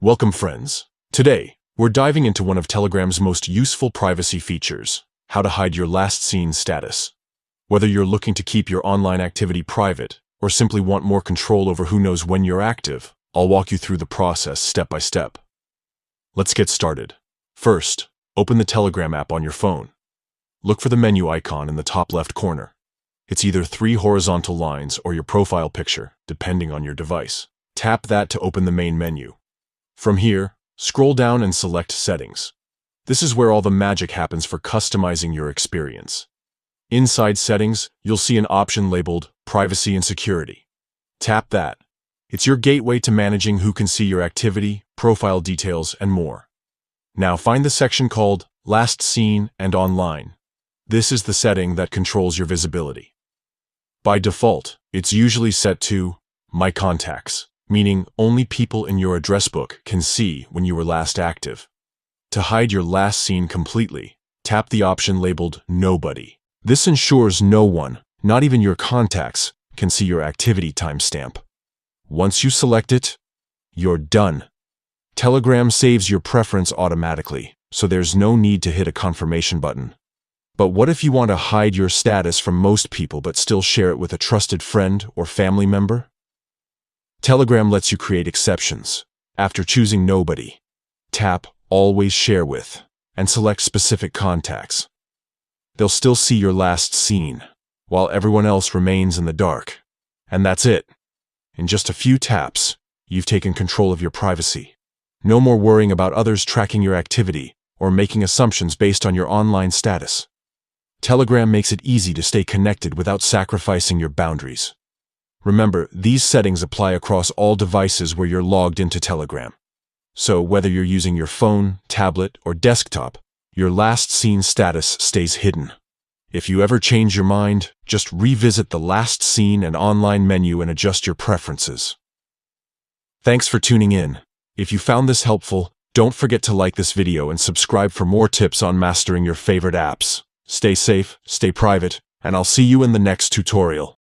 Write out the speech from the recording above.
Welcome, friends. Today, we're diving into one of Telegram's most useful privacy features, how to hide your last seen status. Whether you're looking to keep your online activity private or simply want more control over who knows when you're active, I'll walk you through the process step by step. Let's get started. First, open the Telegram app on your phone. Look for the menu icon in the top left corner. It's either 3 horizontal lines or your profile picture, depending on your device. Tap that to open the main menu. From here, scroll down and select Settings. This is where all the magic happens for customizing your experience. Inside Settings, you'll see an option labeled Privacy and Security. Tap that. It's your gateway to managing who can see your activity, profile details, and more. Now find the section called Last Seen and Online. This is the setting that controls your visibility. By default, it's usually set to My Contacts, meaning only people in your address book can see when you were last active. To hide your last seen completely, tap the option labeled Nobody. This ensures no one, not even your contacts, can see your activity timestamp. Once you select it, you're done. Telegram saves your preference automatically, so there's no need to hit a confirmation button. But what if you want to hide your status from most people but still share it with a trusted friend or family member? Telegram lets you create exceptions. After choosing Nobody, tap Always Share With and select specific contacts. They'll still see your last seen, while everyone else remains in the dark. And that's it. In just a few taps, you've taken control of your privacy. No more worrying about others tracking your activity or making assumptions based on your online status. Telegram makes it easy to stay connected without sacrificing your boundaries. Remember, these settings apply across all devices where you're logged into Telegram. So whether you're using your phone, tablet, or desktop, your last seen status stays hidden. If you ever change your mind, just revisit the Last Seen and Online menu and adjust your preferences. Thanks for tuning in. If you found this helpful, don't forget to like this video and subscribe for more tips on mastering your favorite apps. Stay safe, stay private, and I'll see you in the next tutorial.